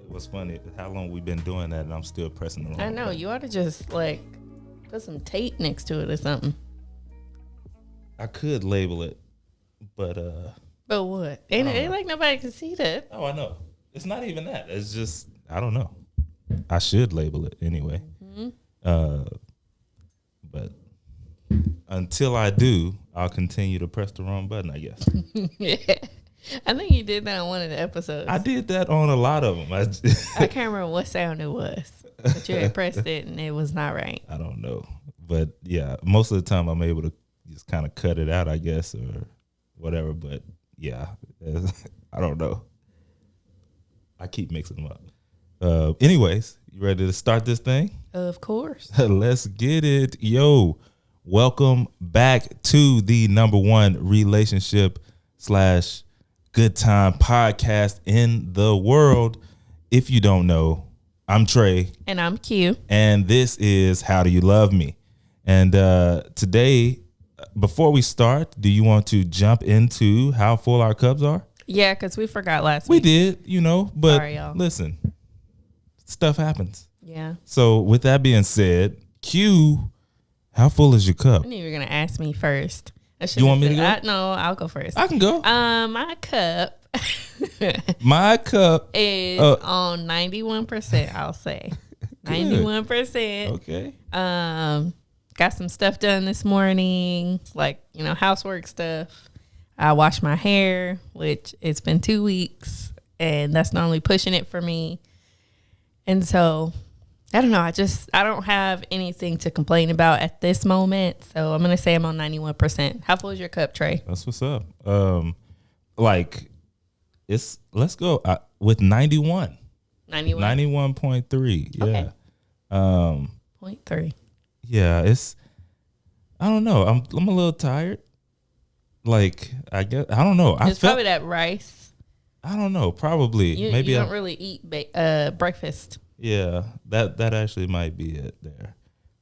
What's funny, how long we've been doing that and I'm still pressing the wrong I know, button. you ought to just like put some tape next to it or something. I could label it, but what? Ain't like nobody can see that. oh, I know. It's not even that. It's just, I don't know. I should label it anyway. Mm-hmm. But until I do, I'll continue to press the wrong button, I guess. Yeah. I think you did that on one of the episodes. I did that on a lot of them. I can't remember what sound it was, but you had pressed it and it was not right. I don't know. But yeah, most of the time I'm able to just kind of cut it out, I guess, or whatever. But yeah, I don't know. I keep mixing them up. Anyways, you ready to start this thing? Of course. Let's get it. Yo, welcome back to the #1 relationship / good time podcast in the world. If you don't know, I'm Trey. And I'm Q. And this is How Do You Love Me? And today, before we start, do you want to jump into how full our cups are? Yeah, because we forgot last We week. did, but Sorry, y'all. Listen, stuff happens. Yeah. So with that being said, Q, how full is your cup? I knew you were going to ask me first. You want me to go? No, I'll go first. I can go. My cup My cup is on 91%, I'll say. 91%. Okay. Got some stuff done this morning, like, housework stuff. I washed my hair, which it's been 2 weeks, and that's normally pushing it for me. And so, I don't know. I don't have anything to complain about at this moment. So I'm going to say I'm on 91%. How full is your cup, Trey? That's what's up. Let's go with 91. 91.3. Yeah. Okay. 0.3. Yeah, I don't know. I'm a little tired. Like, I guess, I don't know. It's probably that rice. I don't know. Probably. Maybe you don't really eat breakfast. Yeah, that actually might be it there.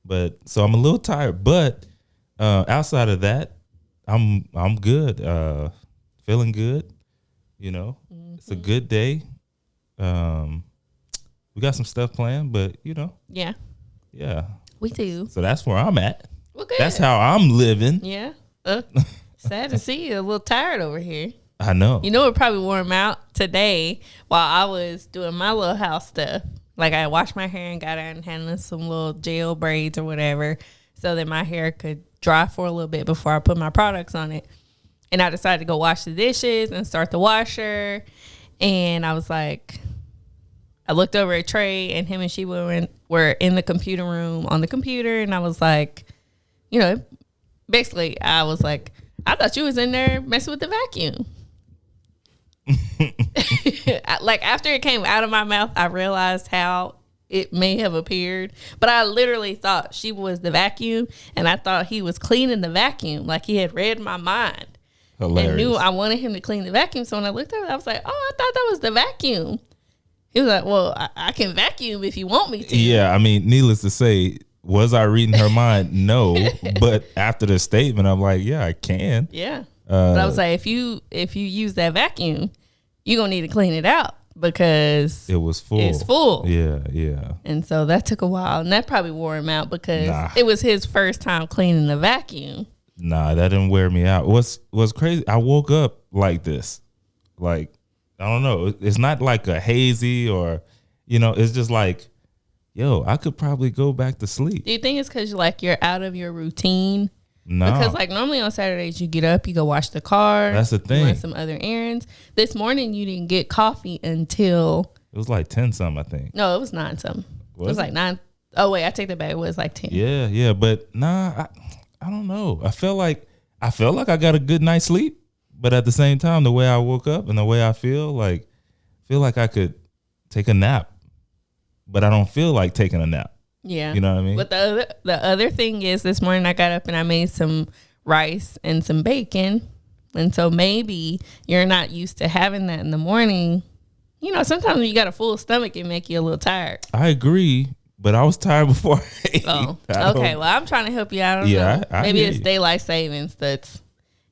But so I'm a little tired, but outside of that, I'm good. Feeling good. Mm-hmm. It's a good day. We got some stuff planned, but Yeah. Yeah. We do. So that's where I'm at. Well, good. That's how I'm living. Yeah. Sad to see you a little tired over here. I know. It probably wore him out today while I was doing my little house stuff. Like, I washed my hair and got out and handling some little gel braids or whatever so that my hair could dry for a little bit before I put my products on it. And I decided to go wash the dishes and start the washer. And I was like, I looked over at Trey, and him and she were in the computer room on the computer. And I was like, basically, I was like, I thought you was in there messing with the vacuum. Like, after it came out of my mouth, I realized how it may have appeared, but I literally thought she was the vacuum, and I thought he was cleaning the vacuum. Like, he had read my mind. Hilarious. And knew I wanted him to clean the vacuum. So when I looked at it, I was like, oh, I thought that was the vacuum. He was like, well, I can vacuum if you want me to. Yeah, I mean, needless to say, was I reading her mind? No. But after the statement, I'm like, yeah, I can. Yeah. But I was like, if you use that vacuum, you're going to need to clean it out because it was full. It's full. Yeah. And so that took a while. And that probably wore him out because it was his first time cleaning the vacuum. Nah, that didn't wear me out. What's crazy, I woke up like this. Like, I don't know. It's not like a hazy or, it's just like, yo, I could probably go back to sleep. Do you think it's because you're out of your routine? No. Because normally on Saturdays you get up, you go wash the car. That's the thing. Run some other errands. This morning you didn't get coffee until... It was like 10 something, I think. No, it was 9 something. It was like 9. Oh, wait, I take that back. It was like 10. Yeah. But nah, I don't know. I felt like I got a good night's sleep, but at the same time, the way I woke up and the way I feel like I could take a nap, but I don't feel like taking a nap. Yeah. You know what I mean? But the other thing is, this morning I got up and I made some rice and some bacon. And so maybe you're not used to having that in the morning. Sometimes when you got a full stomach, it make you a little tired. I agree. but I was tired before 8. Oh, okay. Well, I'm trying to help you out. I don't know. Maybe it's daylight savings that's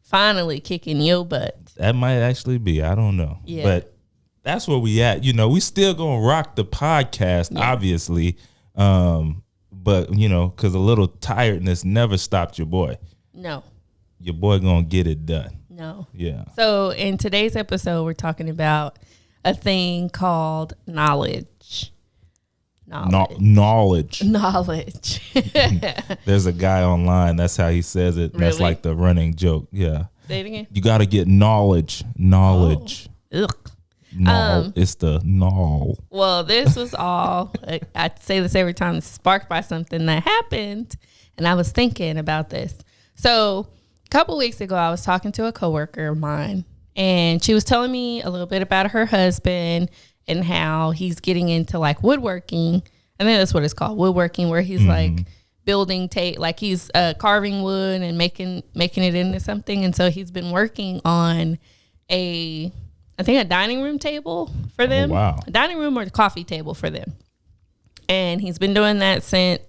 finally kicking your butt. That might actually be. I don't know. Yeah. But that's where we at. You know, we still gonna rock the podcast, obviously. But you know, because a little tiredness never stopped your boy. No. Your boy gonna get it done. No. Yeah. So in today's episode, we're talking about a thing called knowledge. Knowledge. There's a guy online. That's how he says it. Really? That's like the running joke. Yeah. Say it again. You got to get knowledge. Knowledge. Oh. Ugh. It's the null. Well, this was all, I say this every time, sparked by something that happened. And I was thinking about this. So a couple weeks ago, I was talking to a coworker of mine. And she was telling me a little bit about her husband and how he's getting into like woodworking. I think that's what it's called, woodworking, where he's like building like he's carving wood and making it into something. And so he's been working on I think a dining room table for them. Oh, wow. A dining room or a coffee table for them. And he's been doing that since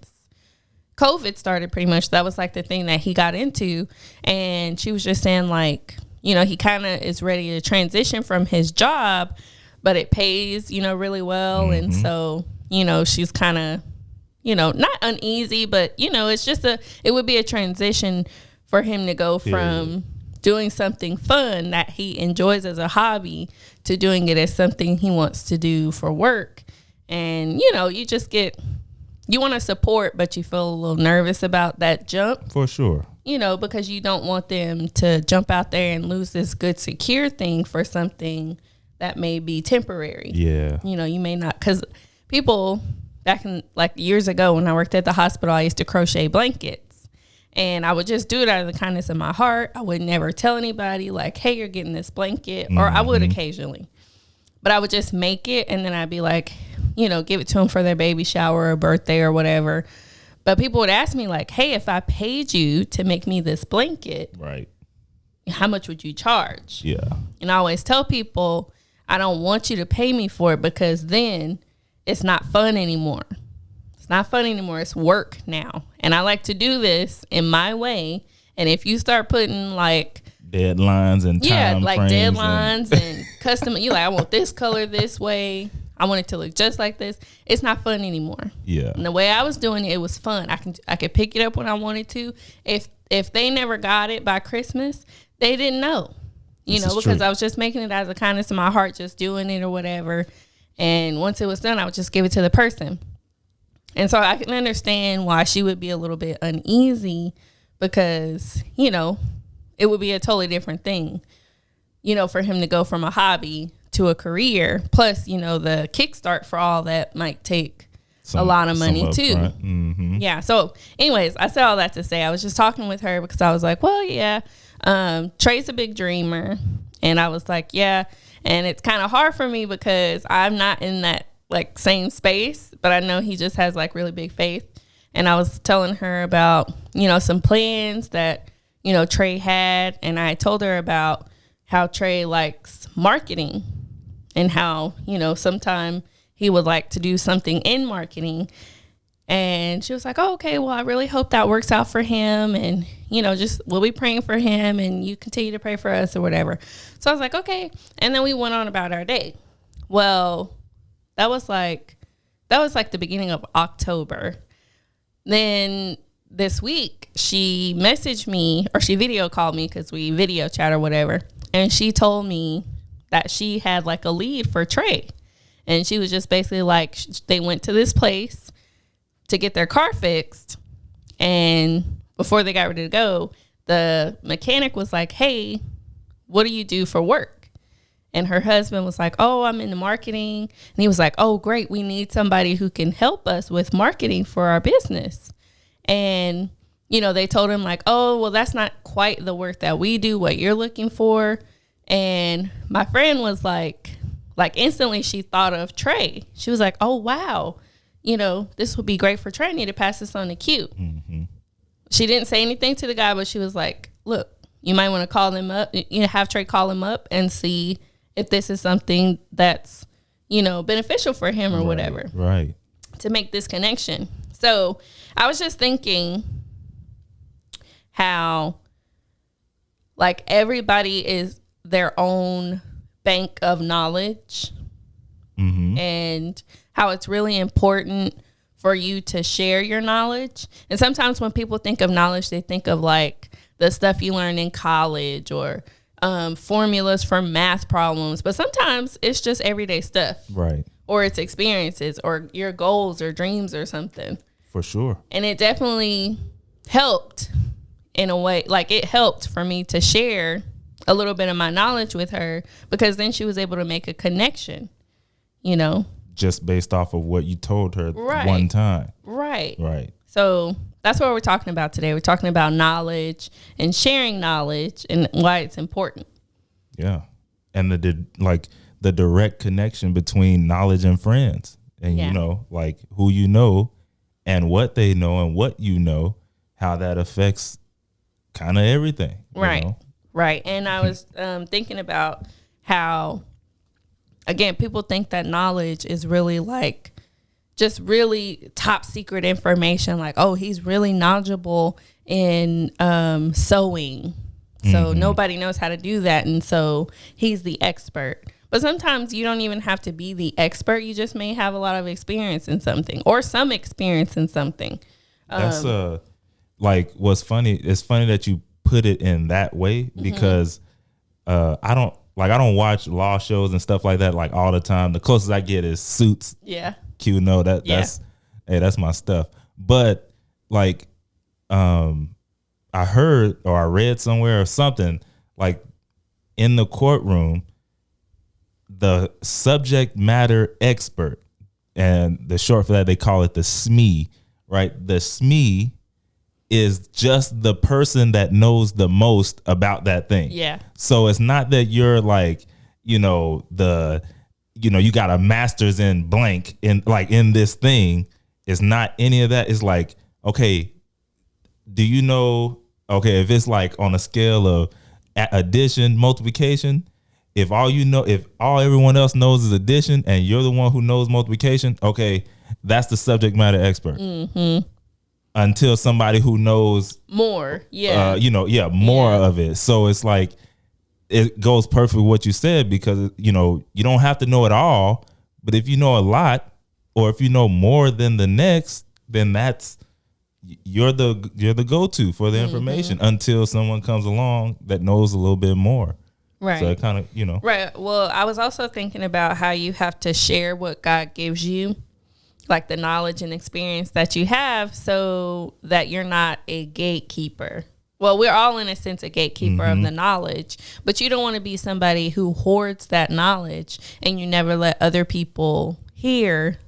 COVID started pretty much. That was like the thing that he got into. And she was just saying like, you know, he kind of is ready to transition from his job, but it pays, you know, really well. And so, you know, she's kind of, you know, not uneasy, but, you know, it's just it would be a transition for him to go from doing something fun that he enjoys as a hobby to doing it as something he wants to do for work. And, you know, you want to support, but you feel a little nervous about that jump. For sure. You know, because you don't want them to jump out there and lose this good, secure thing for something that may be temporary. Yeah. You know, you may not, because people back in like years ago when I worked at the hospital, I used to crochet blankets and I would just do it out of the kindness of my heart. I would never tell anybody like, hey, you're getting this blanket, or I would occasionally, but I would just make it. And then I'd be like, you know, give it to them for their baby shower or birthday or whatever. But people would ask me like, hey, if I paid you to make me this blanket, right, how much would you charge? Yeah. And I always tell people, I don't want you to pay me for it because then it's not fun anymore. It's not fun anymore. It's work now. And I like to do this in my way. And if you start putting like deadlines and time frames deadlines and custom, you like, I want this color this way. I want it to look just like this. It's not fun anymore. Yeah. And the way I was doing it, it was fun. I could pick it up when I wanted to. If they never got it by Christmas, they didn't know. You know, because I was just making it out of the kindness of my heart, just doing it or whatever. And once it was done, I would just give it to the person. And so I can understand why she would be a little bit uneasy because, you know, it would be a totally different thing, you know, for him to go from a hobby to a career. Plus, you know, the kickstart for all that might take a lot of money too. Yeah. So anyways, I said all that to say I was just talking with her because I was like, well, yeah, Trey's a big dreamer. And I was like, yeah. And it's kind of hard for me because I'm not in that like same space, but I know he just has like really big faith. And I was telling her about, you know, some plans that, you know, Trey had. And I told her about how Trey likes marketing and how, you know, sometime he would like to do something in marketing. And she was like, oh, okay, well, I really hope that works out for him. And, you know, just we'll be praying for him and you continue to pray for us or whatever. So I was like, okay. And then we went on about our day. Well, that was like the beginning of October. Then this week she messaged me, or she video called me because we video chat or whatever. And she told me that she had like a lead for Trey. And she was just basically like, they went to this place to get their car fixed. And before they got ready to go, the mechanic was like, hey, what do you do for work? And her husband was like, oh, I'm in the marketing. And he was like, oh, great. We need somebody who can help us with marketing for our business. And, you know, they told him like, oh, well, that's not quite the work that we do, what you're looking for. And my friend was like instantly she thought of Trey. She was like, oh, wow. You know, this would be great for Trey. I need to pass this on to Q. Mm-hmm. She didn't say anything to the guy, but she was like, look, you might want to call him up, you know, have Trey call him up and see if this is something that's, you know, beneficial for him or whatever. Right. to make this connection. So I was just thinking how like everybody is their own bank of knowledge, and how it's really important for you to share your knowledge. And sometimes when people think of knowledge, they think of like the stuff you learn in college or formulas for math problems. But sometimes it's just everyday stuff. Right. Or it's experiences or your goals or dreams or something. For sure. And it definitely helped in a way. Like it helped for me to share a little bit of my knowledge with her, because then she was able to make a connection, you know. Just based off of what you told her one time. Right. Right. So that's what we're talking about today. We're talking about knowledge and sharing knowledge and why it's important. Yeah. And the direct connection between knowledge and friends. And, you know, like who you know and what they know and what you know, how that affects kind of everything. Right. You know? Right. And I was thinking about how, again, people think that knowledge is really like just really top secret information. Like, oh, he's really knowledgeable in sewing. So nobody knows how to do that. And so he's the expert. But sometimes you don't even have to be the expert. You just may have a lot of experience in something or some experience in something. That's like what's funny. It's funny that you put it in that way, because I don't watch law shows and stuff like that like all the time. The closest I get is Suits. Yeah. Q, no, that's my stuff. But like I heard or I read somewhere or something, like in the courtroom, the subject matter expert, and the short for that, they call it the SME, right? The SME is just the person that knows the most about that thing. Yeah. So it's not that you're like, you know, you got a master's in blank in this thing. It's not any of that. It's like, okay, do you know, okay, if it's like on a scale of addition, multiplication, if all everyone else knows is addition and you're the one who knows multiplication, okay, that's the subject matter expert. Until somebody who knows more, more of it. So it's like, it goes perfect with what you said, because, you know, you don't have to know it all, but if you know a lot, or if you know more than the next, then you're the go-to for the information until someone comes along that knows a little bit more. Right. So it kind of, you know. Right. Well, I was also thinking about how you have to share what God gives you, like the knowledge and experience that you have, so that you're not a gatekeeper. Well, we're all in a sense a gatekeeper of the knowledge, but you don't want to be somebody who hoards that knowledge and you never let other people hear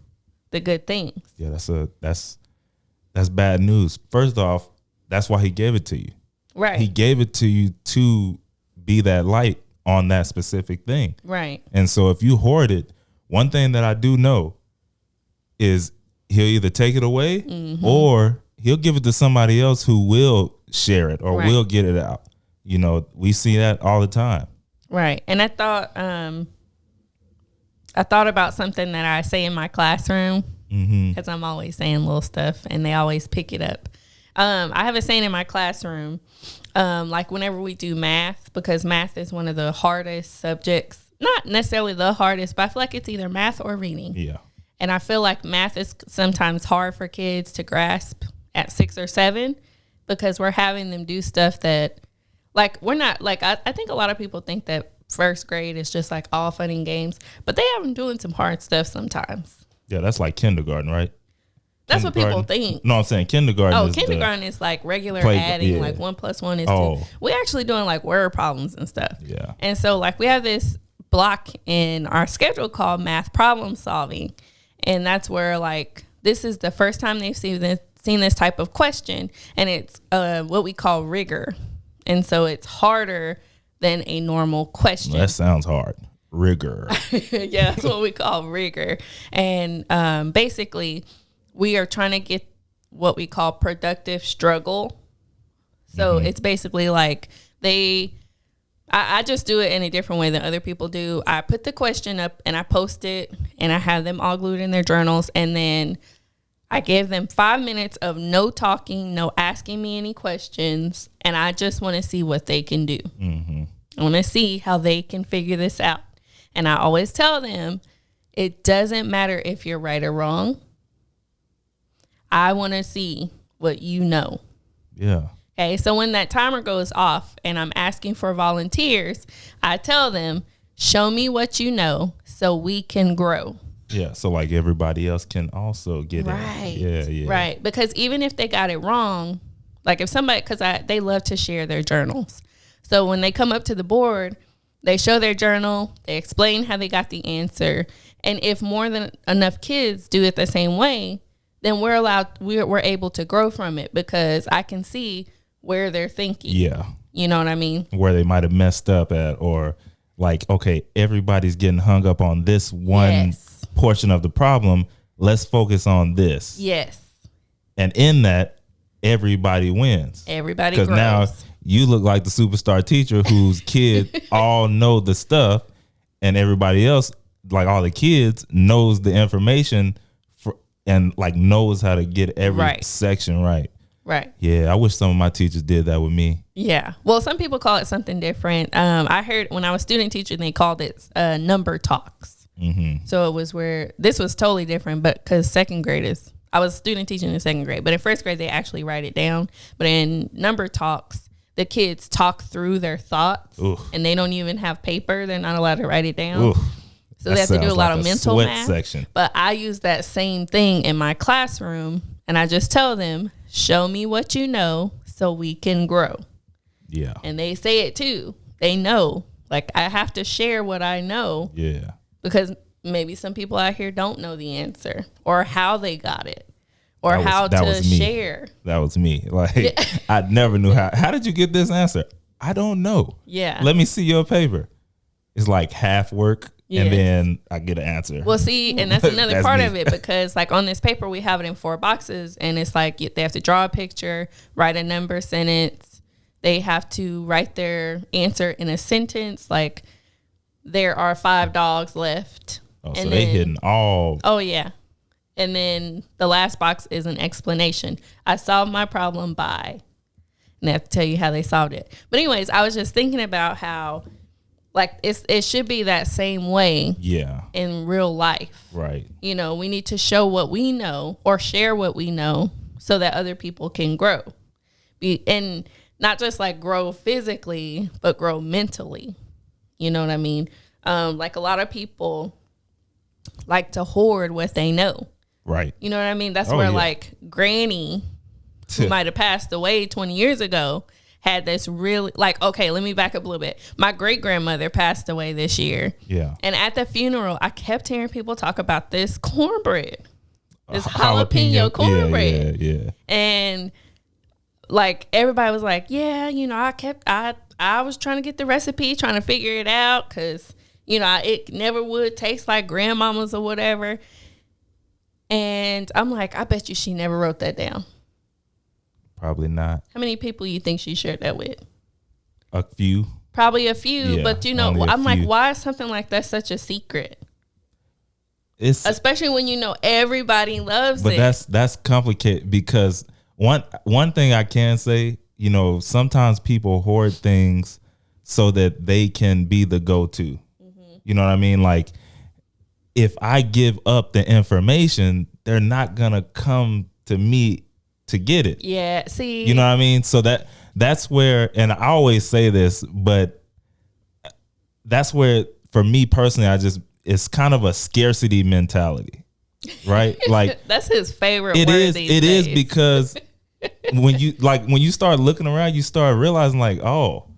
the good things. Yeah, that's bad news. First off, that's why he gave it to you. Right. He gave it to you to be that light on that specific thing. Right. And so if you hoard it, one thing that I do know is he'll either take it away or he'll give it to somebody else who will share it or will get it out. You know, we see that all the time. Right. And I thought about something that I say in my classroom, because I'm always saying little stuff and they always pick it up. I have a saying in my classroom, like whenever we do math, because math is one of the hardest subjects, not necessarily the hardest, but I feel like it's either math or reading. Yeah. And I feel like math is sometimes hard for kids to grasp at 6 or 7, because we're having them do stuff that, like, we're not, like, I think a lot of people think that first grade is just like all fun and games, but they have them doing some hard stuff sometimes. Yeah, that's like kindergarten, right? That's what people think. No, I'm saying kindergarten. Oh, kindergarten is like regular adding, like 1 + 1 is 2. We're actually doing like word problems and stuff. Yeah. And so like we have this block in our schedule called math problem solving. And that's where like, this is the first time they've seen this type of question. And it's what we call rigor. And so it's harder than a normal question. Well, that sounds hard. Rigor. Yeah, that's what we call rigor. And basically, we are trying to get what we call productive struggle. So it's basically like I just do it in a different way than other people do. I put the question up and I post it and I have them all glued in their journals. And then I gave them 5 minutes of no talking, no asking me any questions, and I just want to see what they can do. Mm-hmm. I want to see how they can figure this out. And I always tell them, it doesn't matter if you're right or wrong. I want to see what you know. Yeah. Okay, so when that timer goes off and I'm asking for volunteers, I tell them, show me what you know so we can grow. Yeah, so like everybody else can also get right. it. Yeah. Right, because even if they got it wrong, like if somebody, because they love to share their journals. So when they come up to the board, they show their journal, they explain how they got the answer. And if more than enough kids do it the same way, then we're able to grow from it because I can see where they're thinking. Yeah. You know what I mean? Where they might have messed up at, or like, okay, everybody's getting hung up on this one portion of the problem. Let's focus on this. Yes. And in that, everybody wins. Everybody grows. Because now you look like the superstar teacher whose kids all know the stuff, and everybody else, like all the kids, knows the information and like knows how to get every section right. Right. Yeah, I wish some of my teachers did that with me. Yeah. Well, some people call it something different. I heard when I was student teacher, they called it number talks. Mm-hmm. So it was where this was totally different, but because I was student teaching in second grade, but in first grade, they actually write it down. But in number talks, the kids talk through their thoughts. Oof. And they don't even have paper. They're not allowed to write it down. Oof. So they have to do a lot of mental math. Section. But I use that same thing in my classroom, and I just tell them, show me what you know so we can grow. Yeah. And they say it too. They know. Like, I have to share what I know. Yeah. Because maybe some people out here don't know the answer or how they got it or that was me. Share. That was me. Like, I never knew how did you get this answer? I don't know. Yeah. Let me see your paper. It's like half work. Yes. And then I get an answer. Well, see, and that's another That's part me. of it, because like on this paper, we have it in 4 boxes, and it's like they have to draw a picture, write a number sentence. They have to write their answer in a sentence, like there are 5 dogs left. Oh, so they hitting all. Oh, yeah. And then the last box is an explanation. I solved my problem by, and they have to tell you how they solved it. But anyways, I was just thinking about how, like, it should be that same way in real life. Right. You know, we need to show what we know or share what we know so that other people can grow. And not just like grow physically, but grow mentally. You know what I mean? Like a lot of people like to hoard what they know. Right. You know what I mean? That's where like Granny, who might have passed away 20 years ago, had this really, like, okay, let me back up a little bit. My great grandmother passed away this year. Yeah. And at the funeral, I kept hearing people talk about this cornbread, this jalapeno cornbread. Yeah. And like everybody was like, yeah, you know, I was trying to get the recipe, trying to figure it out because, you know, it never would taste like grandmama's or whatever. And I'm like, I bet you she never wrote that down. Probably not. How many people you think she shared that with? A few. Probably a few, but you know, I'm like, why is something like that such a secret? It's especially when you know everybody loves it. But that's complicated because one thing I can say, you know, sometimes people hoard things so that they can be the go-to. Mm-hmm. You know what I mean? Like, if I give up the information, they're not gonna come to me to get it. Yeah, see. You know what I mean? So that's where, and I always say this, but that's where, for me personally, it's kind of a scarcity mentality, right? Like that's his favorite word these days. It is because when you start looking around, you start realizing like, oh,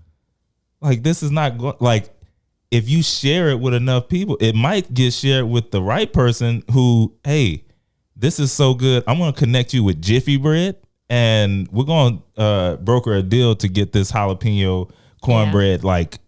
like this is not like, if you share it with enough people, it might get shared with the right person who, hey, this is so good. I'm going to connect you with Jiffy Bread, and we're going to broker a deal to get this jalapeno cornbread like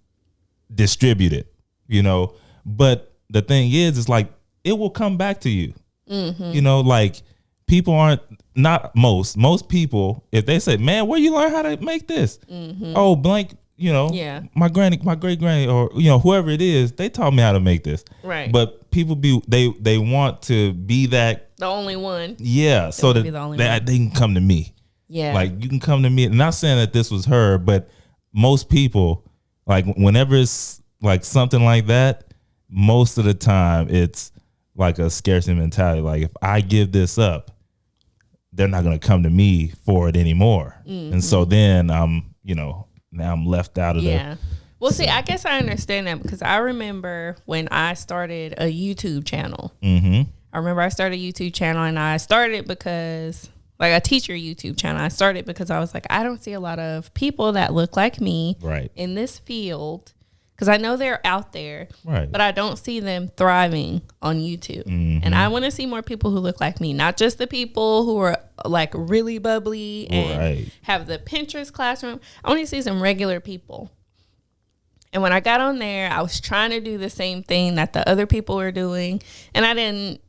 distributed, you know. But the thing is, it's like it will come back to you. Mm-hmm. You know, like people not most people, if they say, man, where you learn how to make this? Mm-hmm. Oh, blank, you know, my great granny, or, you know, whoever it is, they taught me how to make this. Right. But people they want to be that the only one. Yeah, so would that be the only they can come to me. Yeah. Like you can come to me. Not saying that this was her, but most people, like whenever it's like something like that, most of the time it's like a scarcity mentality. Like if I give this up, they're not going to come to me for it anymore. And so then I'm, now I'm left out of the. Well, see, I guess I understand that because I remember when I started a YouTube channel. I remember I started a YouTube channel, and I started because, like, a teacher YouTube channel. I started because I was like, I don't see a lot of people that look like me in this field. Because I know they're out there, but I don't see them thriving on YouTube. And I want to see more people who look like me, not just the people who are like really bubbly and have the Pinterest classroom. I want to see some regular people. And when I got on there, I was trying to do the same thing that the other people were doing. And I didn't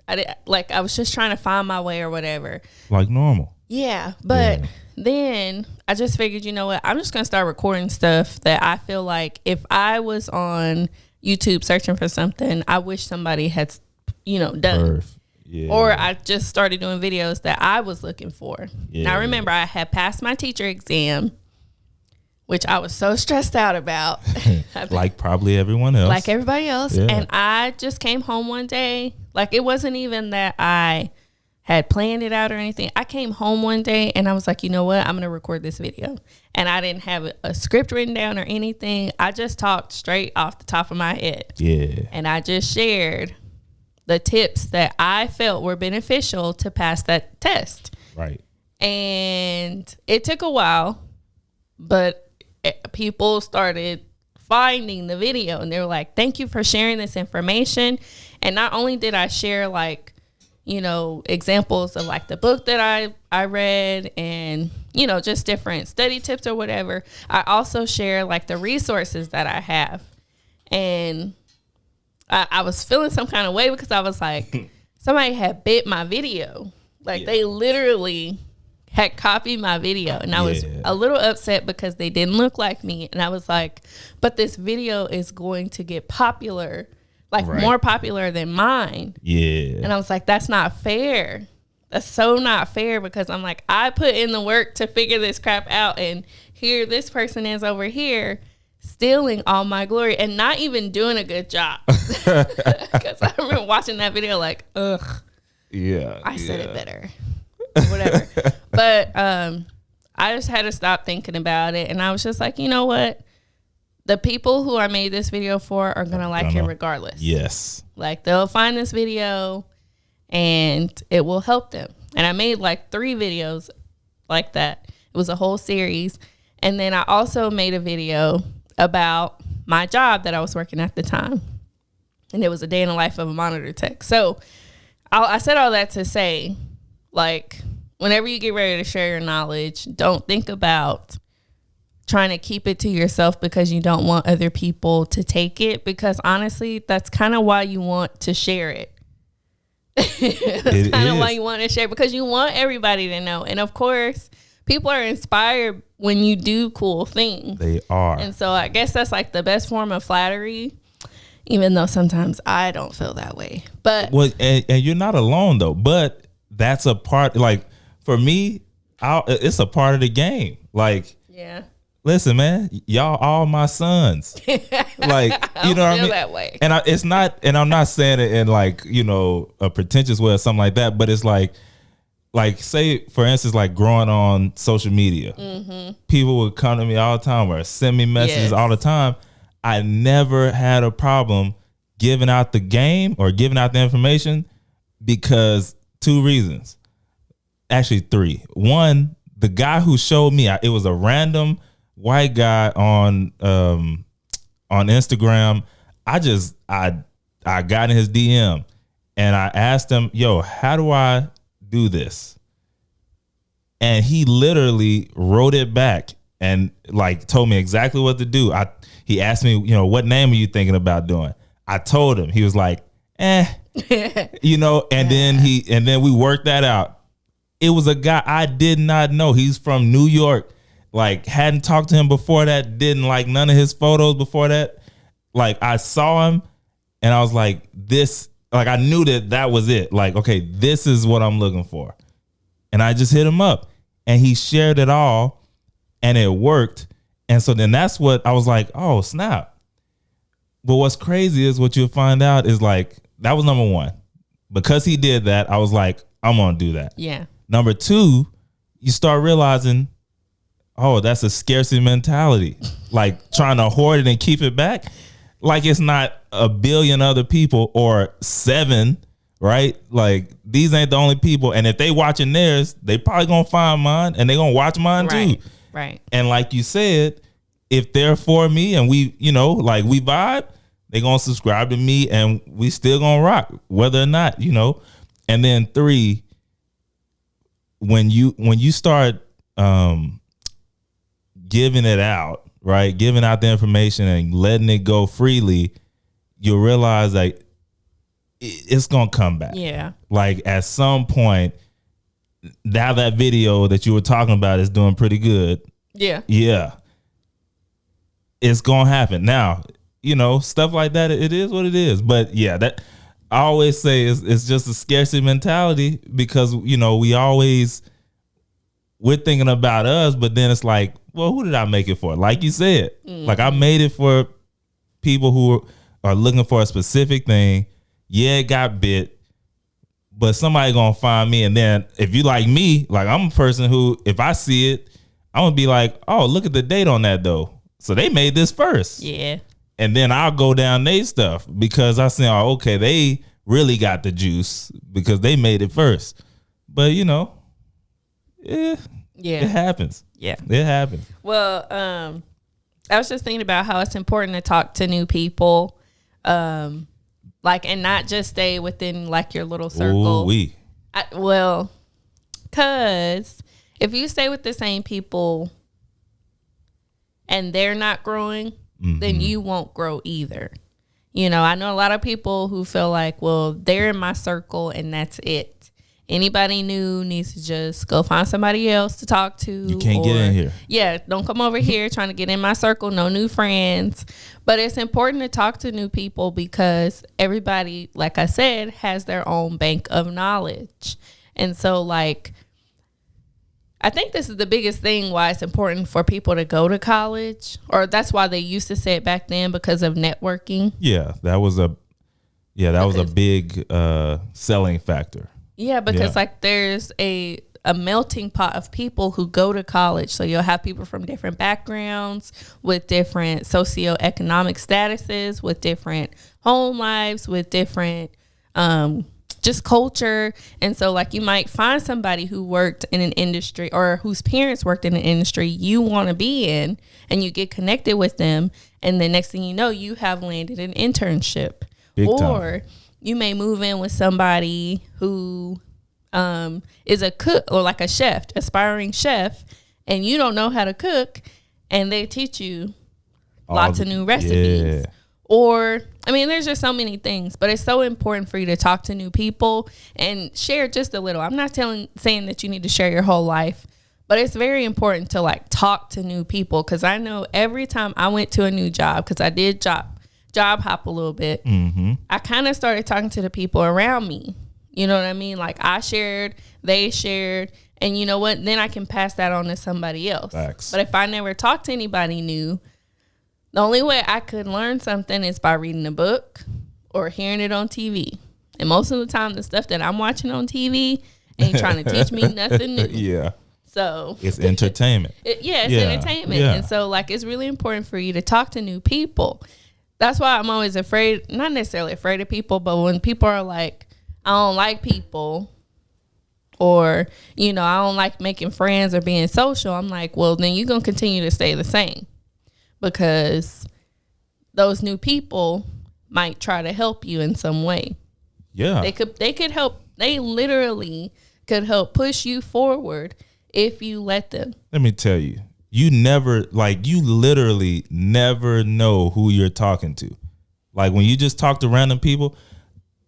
like, I was just trying to find my way or whatever. Like normal. Yeah. But then I just figured, you know what? I'm just going to start recording stuff that I feel like if I was on YouTube searching for something, I wish somebody had, done. Yeah. Or I just started doing videos that I was looking for. Yeah. Now, remember, I had passed my teacher exam, which I was so stressed out about. Like probably everyone else. Like everybody else. Yeah. And I just came home one day. Like it wasn't even that I had planned it out or anything. I came home one day and I was like, you know what? I'm going to record this video. And I didn't have a script written down or anything. I just talked straight off the top of my head. Yeah. And I just shared the tips that I felt were beneficial to pass that test. Right. And it took a while, but people started finding the video and they were like, thank you for sharing this information. And not only did I share like, examples of like the book that I read and, just different study tips or whatever, I also share like the resources that I have. And I was feeling some kind of way because I was like, somebody had bit my video. Like they literally had copied my video, and I was a little upset because they didn't look like me. And I was like, but this video is going to get popular, like more popular than mine. Yeah. And I was like, that's not fair. That's so not fair because I'm like, I put in the work to figure this crap out, and here this person is over here stealing all my glory and not even doing a good job. Because I remember watching that video like, ugh. Yeah. I said it better. Whatever. But I just had to stop thinking about it. And I was just like, you know what? The people who I made this video for are going to like it regardless. Yes. Like they'll find this video and it will help them. And I made like 3 videos like that. It was a whole series. And then I also made a video about my job that I was working at the time. And it was a day in the life of a monitor tech. So I said all that to say, like, whenever you get ready to share your knowledge, don't think about trying to keep it to yourself because you don't want other people to take it. Because honestly, that's kind of why you want to share it. That's kind of why you want to share, because you want everybody to know. And of course, people are inspired when you do cool things. They are. And so I guess that's like the best form of flattery, even though sometimes I don't feel that way. But and you're not alone though. But that's a part, like for me, it's a part of the game. Like, listen, man, y'all all my sons. Like, you know what I mean? That way. And it's not, and I'm not saying it in like, a pretentious way or something like that, but it's like say for instance, like growing on social media, people would come to me all the time or send me messages all the time. I never had a problem giving out the game or giving out the information because 2 reasons, actually 3. One, the guy who showed me, it was a random white guy on Instagram. I got in his DM and I asked him, yo, how do I do this? And he literally wrote it back and like told me exactly what to do. He asked me, what name are you thinking about doing? I told him. He was like, and then we worked that out. It was a guy I did not know. He's from New York. Like, hadn't talked to him before that, didn't like none of his photos before that. Like, I saw him and I was like, Like I knew that was it. Like, okay, this is what I'm looking for. And I just hit him up and he shared it all and it worked. And so then that's what I was like, oh, snap. But what's crazy is what you'll find out is like, that was number one. Because he did that, I was like, I'm going to do that. Yeah. Number two, you start realizing, oh, that's a scarcity mentality. Like trying to hoard it and keep it back. Like it's not a billion other people or 7, right? Like these ain't the only people. And if they watching theirs, they probably going to find mine and they going to watch mine too. Right. And like you said, if they're for me and we, like we vibe, they going to subscribe to me and we still going to rock whether or not, And then 3, when you start giving it out, right? Giving out the information and letting it go freely, you'll realize like it's going to come back. Yeah. Like at some point, now that video that you were talking about is doing pretty good. Yeah. Yeah. It's going to happen. Now, stuff like that, it is what it is. But yeah, that I always say it's just a scarcity mentality because, we're thinking about us, but then it's like, well, who did I make it for? Like you said, like I made it for people who are looking for a specific thing. Yeah, it got bit, but somebody gonna find me. And then if you like me, like I'm a person who, if I see it, I'm gonna be like, oh, look at the date on that though. So they made this first. Yeah. And then I'll go down their stuff because I say, oh, okay, they really got the juice because they made it first. But it happens. Yeah. It happens. Well, I was just thinking about how it's important to talk to new people, and not just stay within like your little circle. Because if you stay with the same people and they're not growing, then you won't grow either. I know a lot of people who feel like, well, they're in my circle and that's it. Anybody new needs to just go find somebody else to talk to. You can't get in here. Yeah, don't come over here trying to get in my circle. No new friends. But it's important to talk to new people because everybody, like I said, has their own bank of knowledge. And so, like, I think this is the biggest thing why it's important for people to go to college, or that's why they used to say it back then because of networking. Yeah, that was a big selling factor. Yeah, because like there's a melting pot of people who go to college. So you'll have people from different backgrounds with different socioeconomic statuses, with different home lives, with different just culture. And so like you might find somebody who worked in an industry or whose parents worked in an industry you want to be in, and you get connected with them. And the next thing you know, you have landed an internship. Big or time. You may move in with somebody who is a cook or like a chef, aspiring chef, and you don't know how to cook, and they teach you lots of new recipes. Yeah. Or, I mean, there's just so many things, but it's so important for you to talk to new people and share just a little. I'm not saying that you need to share your whole life, but it's very important to like talk to new people. Because I know every time I went to a new job, because I did job hop a little bit, I kind of started talking to the people around me. You know what I mean? Like I shared, they shared, and you know what? Then I can pass that on to somebody else. Facts. But if I never talked to anybody new, the only way I could learn something is by reading a book or hearing it on TV. And most of the time, the stuff that I'm watching on TV ain't trying to teach me nothing new. Yeah. So it's entertainment. It's entertainment. Yeah. And so like it's really important for you to talk to new people. That's why I'm always afraid, not necessarily afraid of people, but when people are like, I don't like people, or, I don't like making friends or being social, I'm like, well, then you're going to continue to stay the same, because those new people might try to help you in some way. Yeah. They could help. They literally could help push you forward if you let them. Let me tell you. You literally never know who you're talking to. Like when you just talk to random people,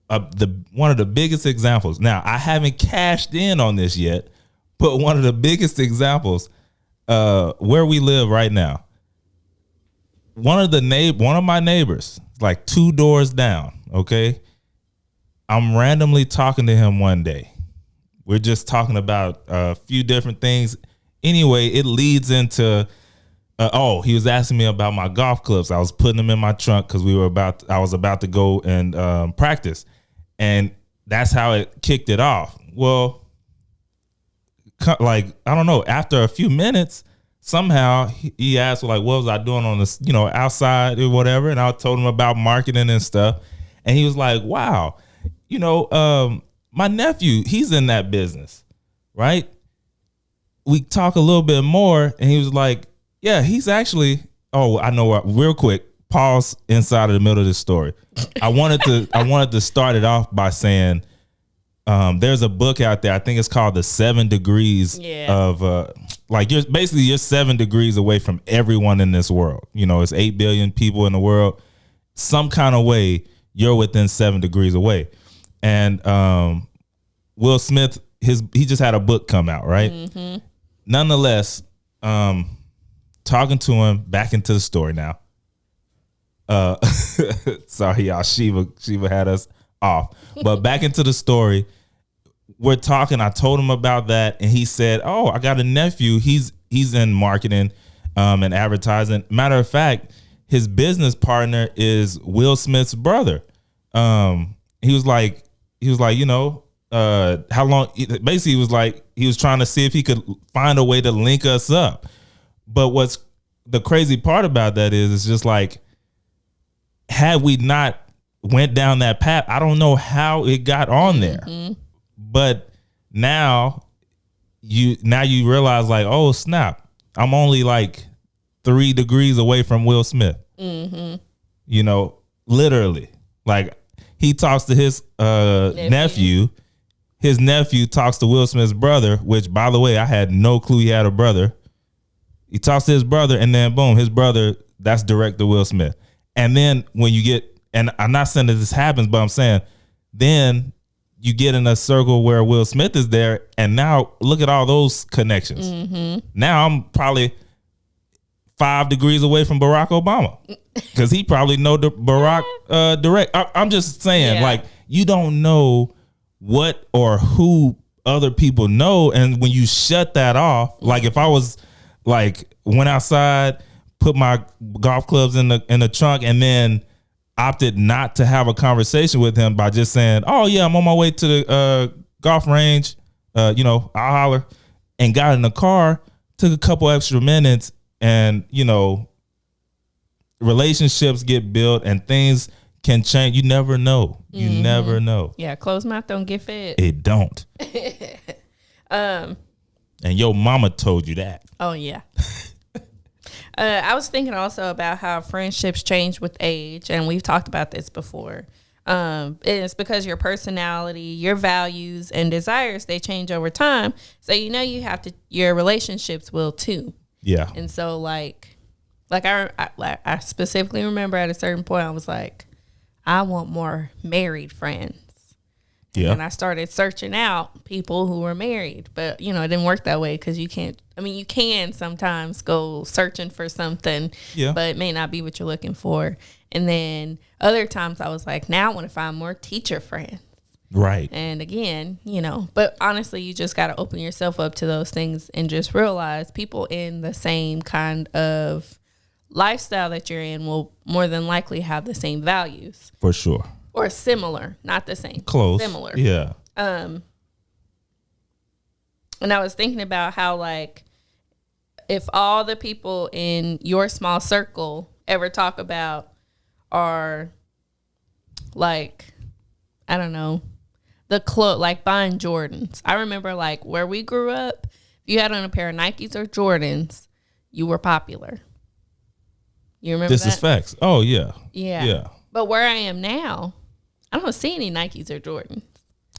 one of the biggest examples. Now, I haven't cashed in on this yet, but one of the biggest examples, where we live right now. One of my neighbors, like 2 doors down, okay? I'm randomly talking to him one day. We're just talking about a few different things. Anyway, it leads into, he was asking me about my golf clubs. I was putting them in my trunk because I was about to go and practice. And that's how it kicked it off. Well, like, I don't know, after a few minutes, somehow he asked, like, what was I doing on this, outside or whatever? And I told him about marketing and stuff. And he was like, wow, my nephew, he's in that business, right? We talk a little bit more, and he was like, yeah, he's actually, I know what, real quick, pause inside of the middle of this story. I wanted to start it off by saying, there's a book out there, I think it's called The 7 Degrees of, you're 7 degrees away from everyone in this world. It's 8 billion people in the world. Some kind of way, you're within 7 degrees away. And Will Smith, he just had a book come out, right? Mm-hmm. Nonetheless, talking to him, back into the story now. Sorry, y'all, Shiva had us off. But back into the story, we're talking. I told him about that, and he said, "Oh, I got a nephew. He's in marketing and advertising. Matter of fact, his business partner is Will Smith's brother." He was like, how long? Basically, he was like, he was trying to see if he could find a way to link us up. But what's the crazy part about that is, it's just like, had we not went down that path, I don't know how it got on there. Mm-hmm. But now you realize, like, oh snap, I'm only like 3 degrees away from Will Smith. Mm-hmm. Literally, like, he talks to his nephew. His nephew talks to Will Smith's brother, which, by the way, I had no clue he had a brother. He talks to his brother, and then boom, his brother, that's direct to Will Smith. And then when you get, and I'm not saying that this happens, but I'm saying then you get in a circle where Will Smith is there, and now look at all those connections. Mm-hmm. Now I'm probably 5 degrees away from Barack Obama, because he probably know the Barack direct. I'm just saying, like, you don't know what or who other people know, and when you shut that off, like, if I was like, went outside, put my golf clubs in the trunk, and then opted not to have a conversation with him by just saying, "Oh yeah, I'm on my way to the golf range, I'll holler," and got in the car, took a couple extra minutes, and relationships get built and things can change. You never know. You never know. Yeah, closed mouth don't get fed. It don't. And your mama told you that. Oh yeah. I was thinking also about how friendships change with age, and we've talked about this before. It's because your personality, your values, and desires, they change over time. So your relationships will too. Yeah. And so like I specifically remember at a certain point, I was like, I want more married friends. Yeah. And I started searching out people who were married, but it didn't work that way, because you can sometimes go searching for something, but it may not be what you're looking for. And then other times I was like, now I want to find more teacher friends. Right. And again, but honestly, you just got to open yourself up to those things and just realize people in the same kind of lifestyle that you're in will more than likely have the same values. For sure. Or similar, not the same. Close. Similar. Yeah. And I was thinking about how, like, if all the people in your small circle ever talk about are, like, I don't know, the clothes, like buying Jordans. I remember, like, where we grew up, if you had on a pair of Nikes or Jordans, you were popular. You remember that? This is facts. Oh, yeah. Yeah. Yeah. But where I am now, I don't see any Nikes or Jordans.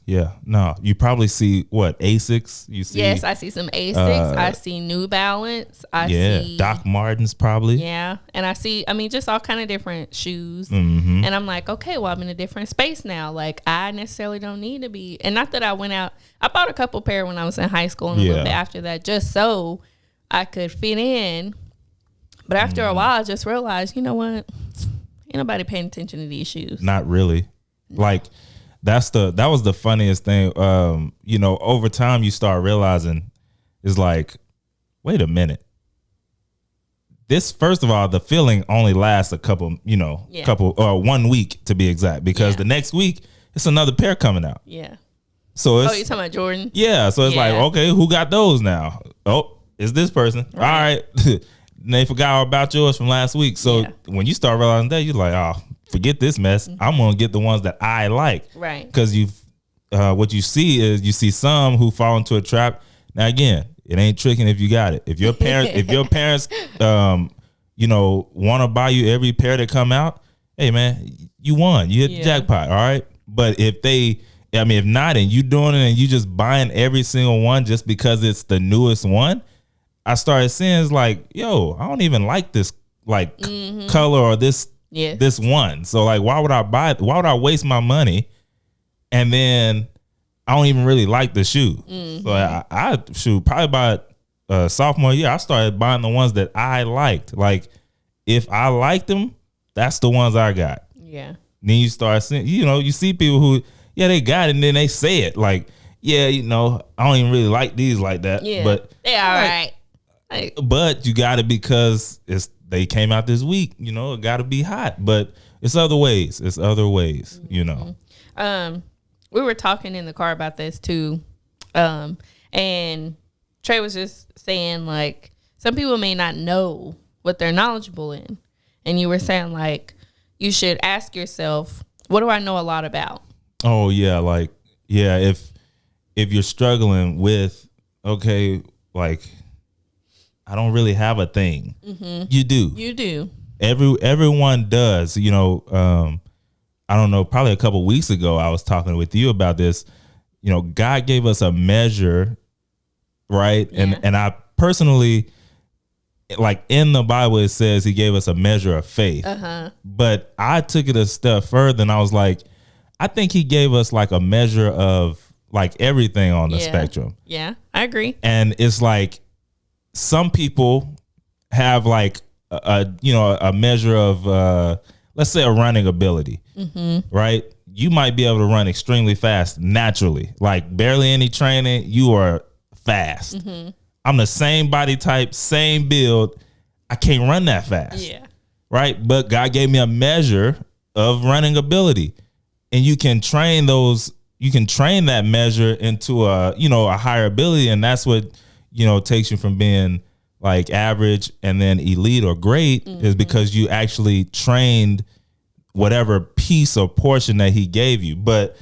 Yeah, no. You probably see what, Asics? You see? Yes, I see some Asics. I see New Balance. I see Doc Martens probably. Yeah, and I see, just all kind of different shoes. Mm-hmm. And I'm like, okay, well, I'm in a different space now. Like, I necessarily don't need to be. And not that I went out. I bought a couple pair when I was in high school and a little bit after that, just so I could fit in. But after a while, I just realized, you know what? Ain't nobody paying attention to these shoes. Not really. Like, that was the funniest thing. You know, over time you start realizing is like, wait a minute. This, first of all, the feeling only lasts a couple, couple or 1 week to be exact, because the next week it's another pair coming out. Yeah. So it's, you talking about Jordan? Yeah. So it's like, okay, who got those now? Oh, it's this person. Right. All right. They forgot all about yours from last week. So when you start realizing that, you're like, oh, forget this mess. I'm gonna get the ones that I like. Right. Because what you see is you see some who fall into a trap. Now again, it ain't tricking if you got it. If your parents, want to buy you every pair that come out, hey man, you won. You hit the jackpot. All right. But if not, and you doing it and you just buying every single one just because it's the newest one, I started seeing it's like, yo, I don't even like this color or this one. So like, why would I waste my money? And then I don't even really like the shoe. So I shoot probably by sophomore year, I started buying the ones that I liked. Like if I liked them, that's the ones I got. Yeah. Then you start seeing, you see people who, they got it, and then they say it like, I don't even really like these like that. Yeah. But they all right. But you got it because they came out this week. It got to be hot. But it's other ways. We were talking in the car about this too, and Trey was just saying like some people may not know what they're knowledgeable in, and you were saying like you should ask yourself, what do I know a lot about? Oh yeah, if you're struggling with I don't really have a thing. You do. Everyone does. I don't know, probably a couple weeks ago, I was talking with you about this. God gave us a measure, right? Yeah. And I personally, in the Bible, it says he gave us a measure of faith. But I took it a step further and I was like, I think he gave us a measure of everything on the spectrum. Yeah, I agree. And it's like some people have a measure of, let's say a running ability, right? You might be able to run extremely fast naturally, barely any training. You are fast. I'm the same body type, same build. I can't run that fast. Yeah. Right. But God gave me a measure of running ability, and you can train that measure into a higher ability. And that's what, takes you from being average and then elite or great is because you actually trained whatever piece or portion that he gave you. But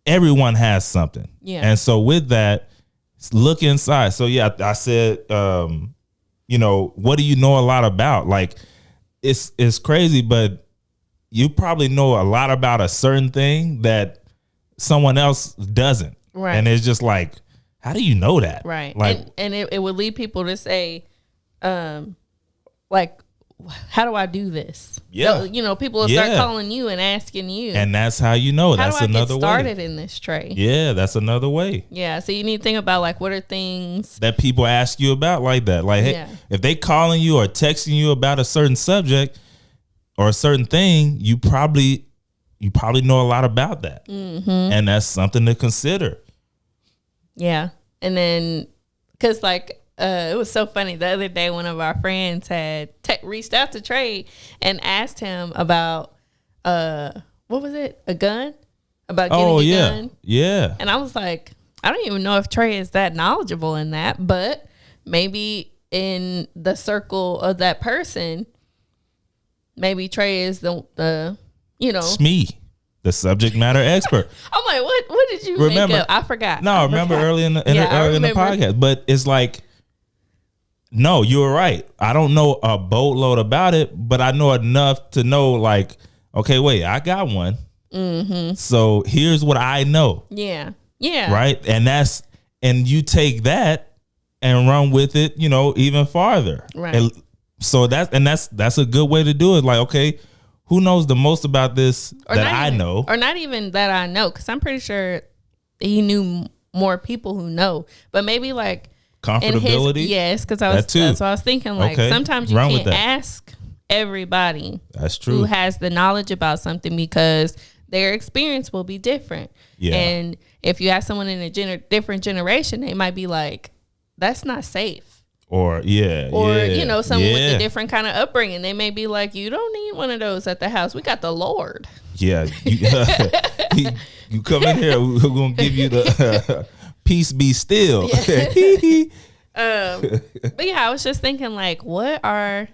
everyone has something. Yeah. And so with that, look inside. So I said, what do you know a lot about? It's crazy, but you probably know a lot about a certain thing that someone else doesn't. Right. And it's just how do you know that? Right. And it would lead people to say, how do I do this? Yeah. People will start calling you and asking you. And that's how you know. That's another way. How do I get started in this, Trey? Yeah, that's another way. Yeah. So you need to think about what are things that people ask you about like that. Hey, if they calling you or texting you about a certain subject or a certain thing, you probably know a lot about that. And that's something to consider. Yeah. And then, because it was so funny. The other day, one of our friends had reached out to Trey and asked him about, what was it? A gun? About getting a gun? Yeah. And I was like, I don't even know if Trey is that knowledgeable in that, but maybe in the circle of that person, maybe Trey is the It's me, the subject matter expert. I'm like, what did you make up? I forgot. No, I remember early in the podcast, but it's no, you were right. I don't know a boatload about it, but I know enough to know okay, wait, I got one. So here's what I know. Yeah. Yeah. Right. And you take that and run with it, even farther. Right. And so that's a good way to do it. Okay, who knows the most about this I know? Or not even that I know, because I'm pretty sure he knew more people who know. But maybe comfortability. Yes, because that's what I was thinking. Sometimes you can't ask everybody. That's true. Who has the knowledge about something, because their experience will be different. Yeah. And if you ask someone in a different generation, they might be like, that's not safe. Or you know, someone with a different kind of upbringing, they may be like, you don't need one of those at the house. We got the Lord. Yeah. You come in here, we're going to give you the peace be still. But yeah, I was just thinking, like, what are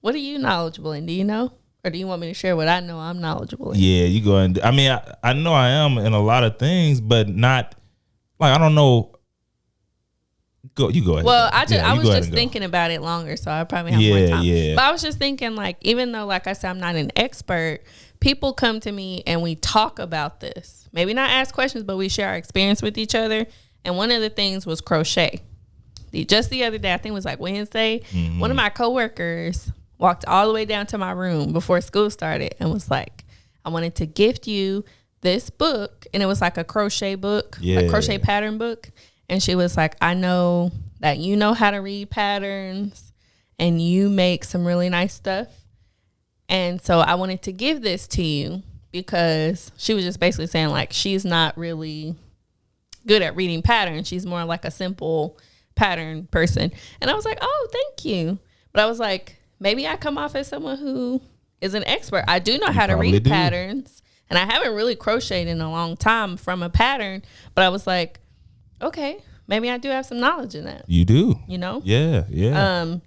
you knowledgeable in? Do you know? Or do you want me to share what I know I'm knowledgeable in? Yeah, you go and I mean, I know I am in a lot of things, but not like, I don't know. You go ahead. Well, I was just thinking about it longer, so I probably have more time. Yeah. But I was just thinking, like, even though, like I said, I'm not an expert, people come to me and we talk about this. Maybe not ask questions, but we share our experience with each other. And one of the things was crochet. Just the other day, I think it was like Wednesday, one of my coworkers walked all the way down to my room before school started and was like, I wanted to gift you this book. And it was like a crochet book, like crochet pattern book. And she was like, I know that you know how to read patterns and you make some really nice stuff. And so I wanted to give this to you, because she was just basically saying, like, she's not really good at reading patterns. She's more like a simple pattern person. And I was like, oh, thank you. But I was like, maybe I come off as someone who is an expert. I do know how to read patterns. And I haven't really crocheted in a long time from a pattern. But I was like, okay, maybe I do have some knowledge in that. You do. You know? Yeah.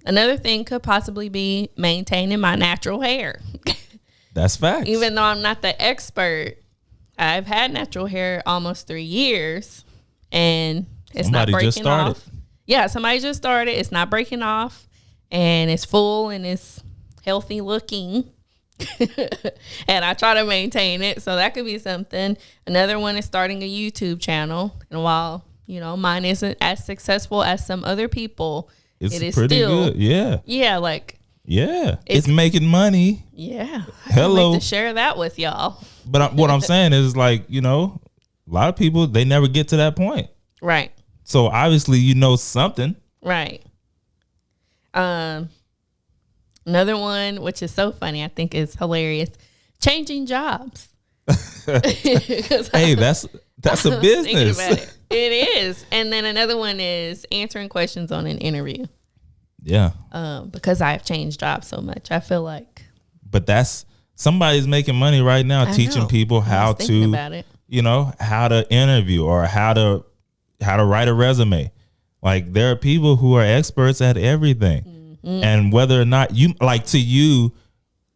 Another thing could possibly be maintaining my natural hair. That's facts. Even though I'm not the expert, I've had natural hair almost 3 years, and it's not breaking off. Yeah, somebody just started. It's not breaking off, and it's full and it's healthy looking. And I try to maintain it, so that could be something. Another one is starting a YouTube channel, and while you know mine isn't as successful as some other people, it is pretty still good. It's making money. Yeah, hello. I'd like to share that with y'all. But what I'm saying is, like, you know, a lot of people, they never get to that point, right? So obviously you know something, right? Another one, which is so funny, I think is hilarious, changing jobs. Hey, that's a business. It is. And then another one is answering questions on an interview. Yeah. Because I've changed jobs so much, I feel like. But that's, somebody's making money right now teaching people how to, you know, how to interview or how to write a resume. Like, there are people who are experts at everything. And whether or not you, like, to you,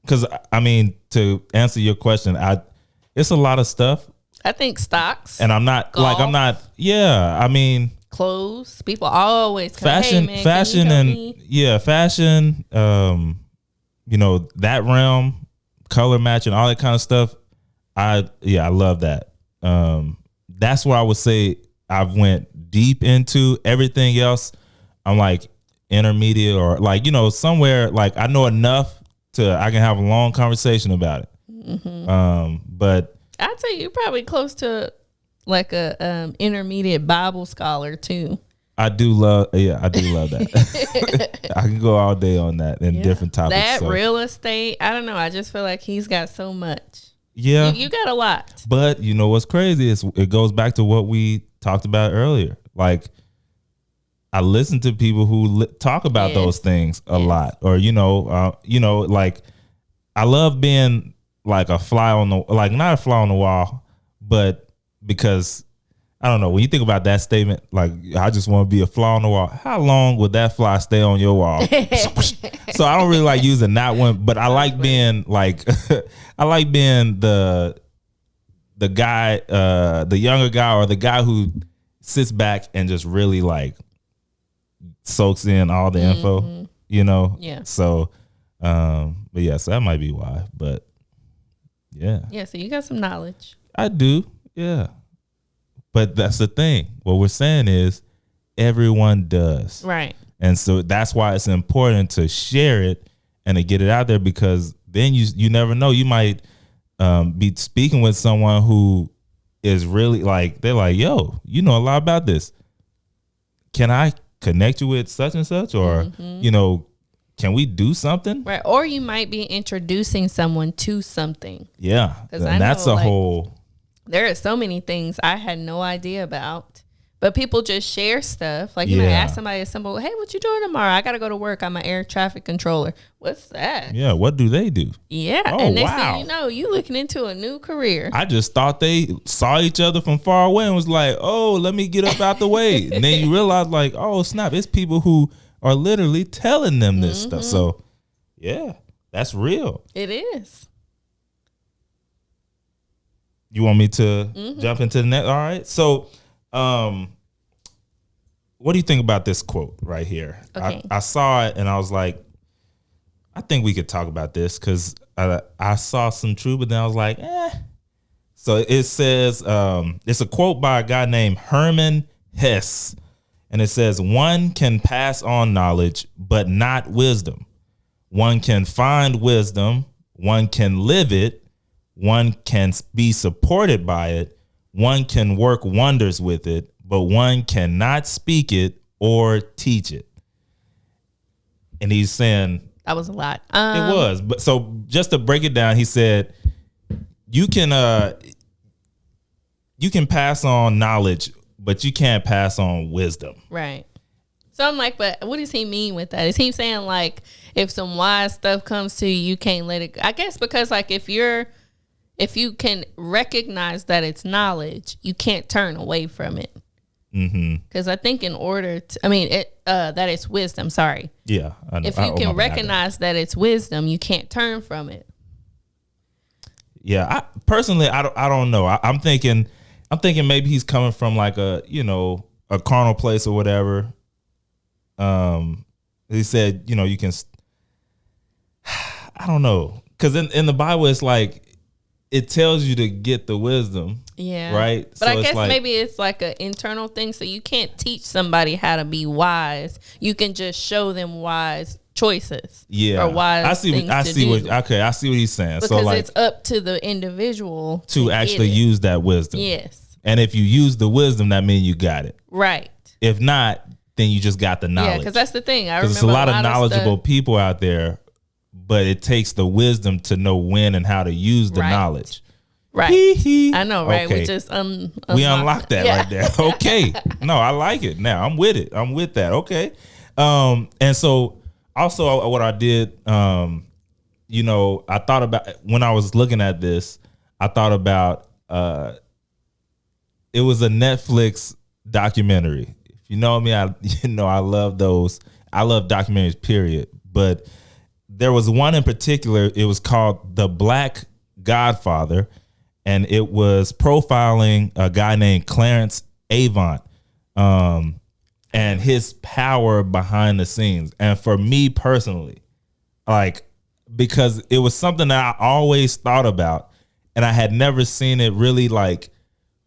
because I mean, to answer your question, it's a lot of stuff. I think stocks. And I'm not golf, I mean, clothes. People always come, fashion, hey man, fashion, and fashion. You know, that realm, color matching, all that kind of stuff. I love that. That's where I would say I've went deep into. Everything else, I'm like intermediate, or like, you know, somewhere like I know enough I can have a long conversation about it. But I'd say you're probably close to like a intermediate Bible scholar too. I do love that. I can go all day on that and different topics. That real estate, I don't know. I just feel like he's got so much. Yeah, you got a lot. But you know what's crazy is it goes back to what we talked about earlier. Like, I listen to people who talk about those things a lot, or like, I love being like a fly on the, like, not a fly on the wall, but because I don't know, when you think about that statement, like, I just want to be a fly on the wall. How long would that fly stay on your wall? So I don't really like using that one, but I like being like, I like being the guy, the younger guy, or the guy who sits back and just really like soaks in all the info, you know? Yeah. So, but yeah, so that might be why, but yeah. Yeah, so you got some knowledge. I do, yeah. But that's the thing. What we're saying is everyone does. Right. And so that's why it's important to share it and to get it out there, because then you never know. You might be speaking with someone who is really like, they're like, yo, you know a lot about this. Can I connect you with such and such? Or, you know, can we do something? Right. Or you might be introducing someone to something. Yeah. And that's a whole. There are so many things I had no idea about. But people just share stuff. Like you might ask somebody a simple, hey, what you doing tomorrow? I got to go to work. I'm an air traffic controller. What's that? Yeah. What do they do? Yeah. Oh, and next thing you know, you looking into a new career. I just thought they saw each other from far away and was like, oh, let me get up out the way. And then you realize like, oh, snap. It's people who are literally telling them this stuff. So, yeah, that's real. It is. You want me to jump into the next? All right. So, what do you think about this quote right here? Okay. I saw it and I was like, I think we could talk about this because I saw some truth, but then I was like, So it says, it's a quote by a guy named Herman Hesse. And it says, one can pass on knowledge, but not wisdom. One can find wisdom. One can live it. One can be supported by it. One can work wonders with it, but one cannot speak it or teach it. And he's saying that was a lot. It was. But so just to break it down, he said you can pass on knowledge, but you can't pass on wisdom. Right. So I'm like, but what does he mean with that? Is he saying like if some wise stuff comes to you, you can't let it go? I guess because like if you can recognize that it's knowledge, you can't turn away from it. Because I think in order to, that it's wisdom. Sorry. Yeah. I know. If you can recognize that it's wisdom, you can't turn from it. Yeah. I don't know. I'm thinking maybe he's coming from like a carnal place or whatever. He said, you can. I don't know. Because in the Bible, it's like, it tells you to get the wisdom. Yeah. Right. But so I guess maybe it's like an internal thing. So you can't teach somebody how to be wise. You can just show them wise choices. Yeah. Or wise I see what he's saying. Because so like, it's up to the individual to actually use that wisdom. Yes. And if you use the wisdom, that means you got it. Right. If not, then you just got the knowledge. Yeah, because that's the thing. I remember there's a lot of knowledgeable people out there, but it takes the wisdom to know when and how to use the knowledge. Right. I know, right? Okay. We just we unlocked that right there. Okay. No, I like it. Now I'm with it. I'm with that. Okay. And so also what I did, I thought about when I was looking at this, I thought about it was a Netflix documentary. If you know me, I love those. I love documentaries, period. But there was one in particular. It was called The Black Godfather, and it was profiling a guy named Clarence Avant, and his power behind the scenes. And for me personally, like, because it was something that I always thought about, and I had never seen it really like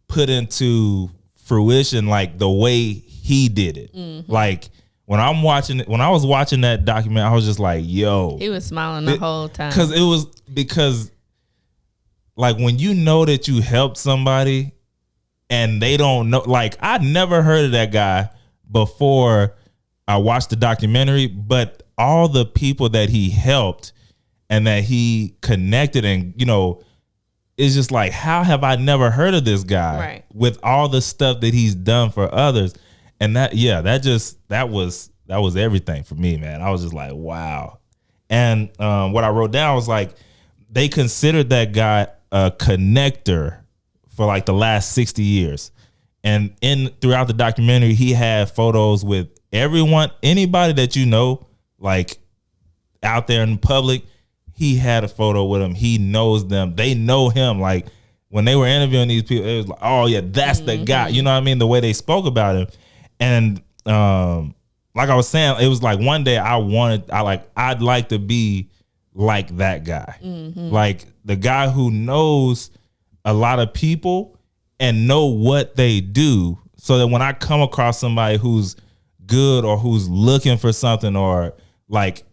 put into fruition like the way he did it. Mm-hmm. Like, when I was watching that documentary, I was just like, yo. He was smiling the whole time. Because like when you know that you helped somebody and they don't know, like I never heard of that guy before I watched the documentary, but all the people that he helped and that he connected and, it's just like, how have I never heard of this guy with all the stuff that he's done for others? And that was everything for me, man. I was just like, wow. And what I wrote down was like, they considered that guy a connector for like the last 60 years. And throughout the documentary, he had photos with anybody that like out there in public, he had a photo with him. He knows them. They know him. Like when they were interviewing these people, it was like, oh yeah, that's the guy. You know what I mean? The way they spoke about him. And like I was saying, it was like one day I'd like to be like that guy. Mm-hmm. Like the guy who knows a lot of people and know what they do, so that when I come across somebody who's good or who's looking for something, or like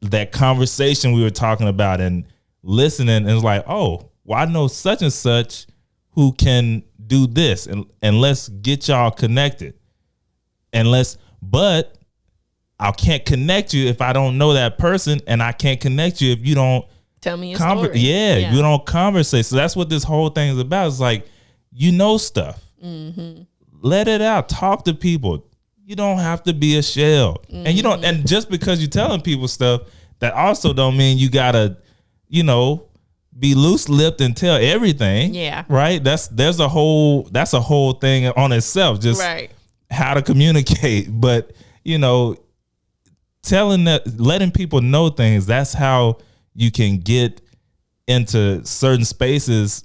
that conversation we were talking about and listening, and it's like, oh, well, I know such and such who can do this, and let's get y'all connected. But I can't connect you if I don't know that person, and I can't connect you if you don't tell me your story. Yeah, you don't conversate. So that's what this whole thing is about. It's like, you know stuff. Mm-hmm. Let it out. Talk to people. You don't have to be a shell. Mm-hmm. And you don't. And just because you're telling people stuff, that also don't mean you gotta, be loose-lipped and tell everything. Yeah. Right. That's a whole thing on itself. Just how to communicate. But letting people know things. That's how you can get into certain spaces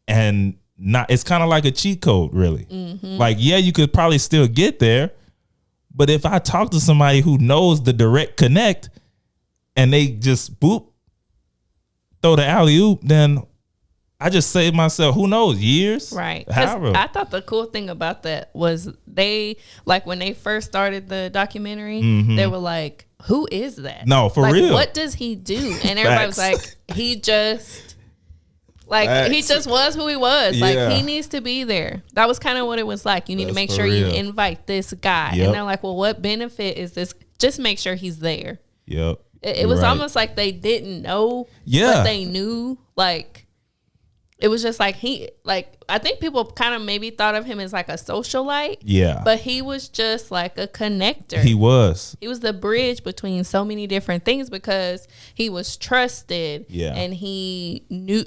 and not. It's kind of like a cheat code, really. Mm-hmm. Like, yeah, you could probably still get there, but if I talk to somebody who knows the direct connect and they just boop, throw the alley-oop, then I just saved myself, who knows, years? Right. I thought the cool thing about that was they, like, when they first started the documentary, they were like, who is that? No, for real. What does he do? And everybody was like, he just was who he was. Like, he needs to be there. That was kind of what it was like. You need to make sure you invite this guy. Yep. And they're like, well, what benefit is this? Just make sure he's there. Yep. It was almost like they didn't know, but they knew. Like, it was just like I think people kind of maybe thought of him as like a socialite. Yeah. But he was just like a connector. He was the bridge between so many different things because he was trusted. Yeah. And he knew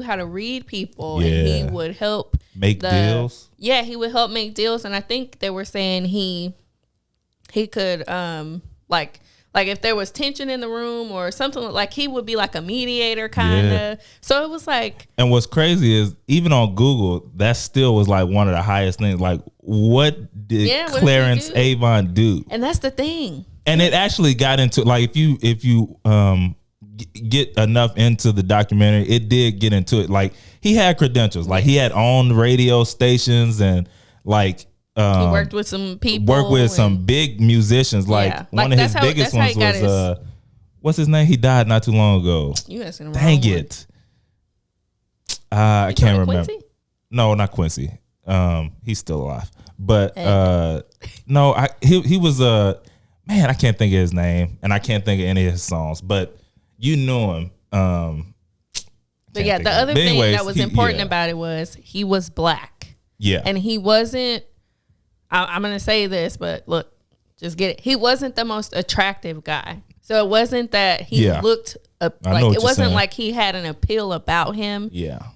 how to read people. Yeah. And he would help make deals. Yeah, he would help make deals. And I think they were saying he could like if there was tension in the room or something, like he would be like a mediator kind of. Yeah. So it was like. And what's crazy is even on Google, that still was like one of the highest things. Like, what did Clarence Avon do? And that's the thing. And it actually got into, like, if you get enough into the documentary, it did get into it. Like, he had credentials. Like, he had owned radio stations and like. He worked with some people. Some big musicians. Like, one of his biggest ones was what's his name? He died not too long ago. You asking him? Dang it! I can't remember. Quincy? No, not Quincy. He's still alive. But no, he was man. I can't think of his name, and I can't think of any of his songs. But you knew him. But yeah, the other thing that was important about it was he was black. Yeah, and he wasn't. I'm going to say this, but look, just get it. He wasn't the most attractive guy. So it wasn't that he looked like, it wasn't like he had an appeal about him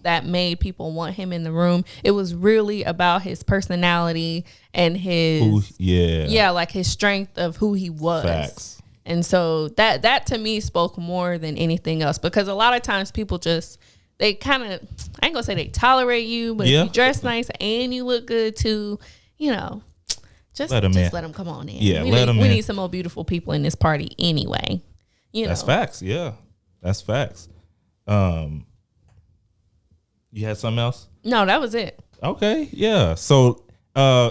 that made people want him in the room. It was really about his personality and his, like his strength of who he was. Facts. And so that to me spoke more than anything else, because a lot of times people just, they kind of, I ain't gonna say they tolerate you, but if you dress nice and you look good too, just let them come on in. Yeah, we need some more beautiful people in this party anyway. That's facts. Yeah, that's facts. You had something else? No, that was it. Okay, yeah. So, I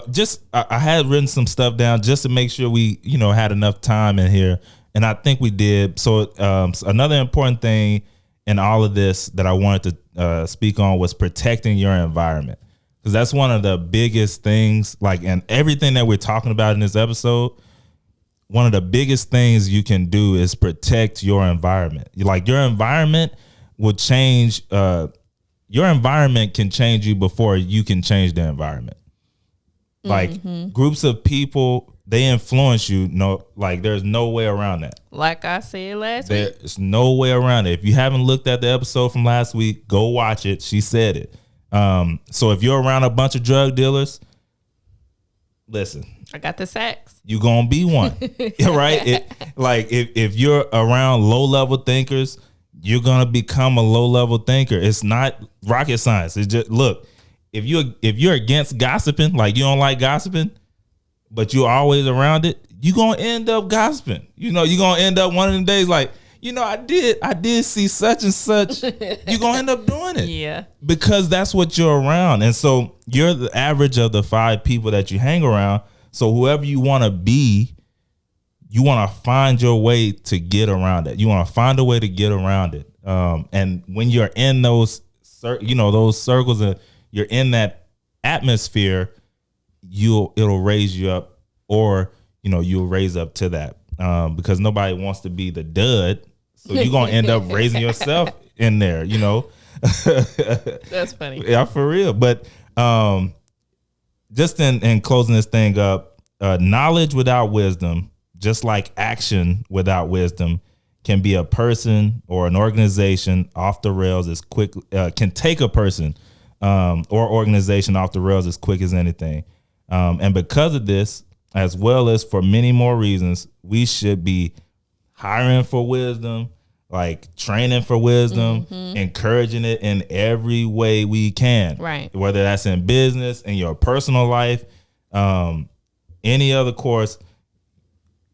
had written some stuff down just to make sure we, had enough time in here, and I think we did. So, another important thing in all of this that I wanted to speak on was protecting your environment. Because that's one of the biggest things, like, and everything that we're talking about in this episode, one of the biggest things you can do is protect your environment. Like, your environment will change. Your environment can change you before you can change the environment. Like, groups of people, they influence you. No, like, there's no way around that. Like I said last week. There's no way around it. If you haven't looked at the episode from last week, go watch it. She said it. So if you're around a bunch of drug dealers, listen, I got the sacks. You gonna be one, right? If you're around low level thinkers, you're gonna become a low level thinker. It's not rocket science. It's just, look, if you're against gossiping, like you don't like gossiping, but you're always around it, you're gonna end up gossiping. You're gonna end up one of them days like, I did see such and such. You're going to end up doing it. Yeah. Because that's what you're around. And so you're the average of the 5 people that you hang around. So whoever you want to be, you want to find your way to get around it. You want to find a way to get around it. And when you're in those circles and you're in that atmosphere, it'll raise you up, or you'll raise up to that, because nobody wants to be the dud. So you're going to end up raising yourself in there, That's funny. Yeah, for real. But just in closing this thing up, knowledge without wisdom, just like action without wisdom, can be a person or an organization off the rails as quick, can take a person or organization off the rails as quick as anything. And because of this, as well as for many more reasons, we should be hiring for wisdom, like training for wisdom, encouraging it in every way we can. Right. Whether that's in business, in your personal life, any other course,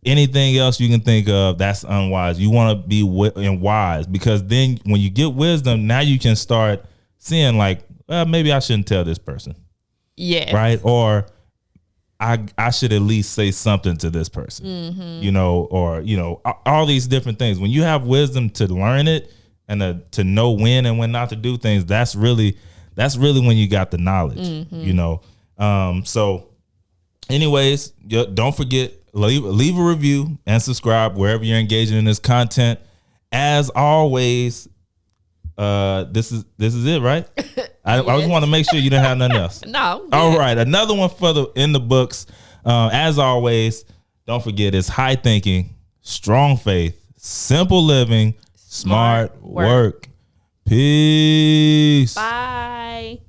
anything else you can think of that's unwise. You want to be wise, because then when you get wisdom, now you can start seeing like, well, maybe I shouldn't tell this person. Yes. Right. Or I should at least say something to this person, or, all these different things. When you have wisdom to learn it and to know when and when not to do things, that's really when you got the knowledge, So anyways, don't forget, leave a review and subscribe wherever you're engaging in this content. As always, this is it, right? I just want to make sure you don't have nothing else. No. All right. Another one in the books. As always, don't forget, it's high thinking, strong faith, simple living, smart work. Peace. Bye.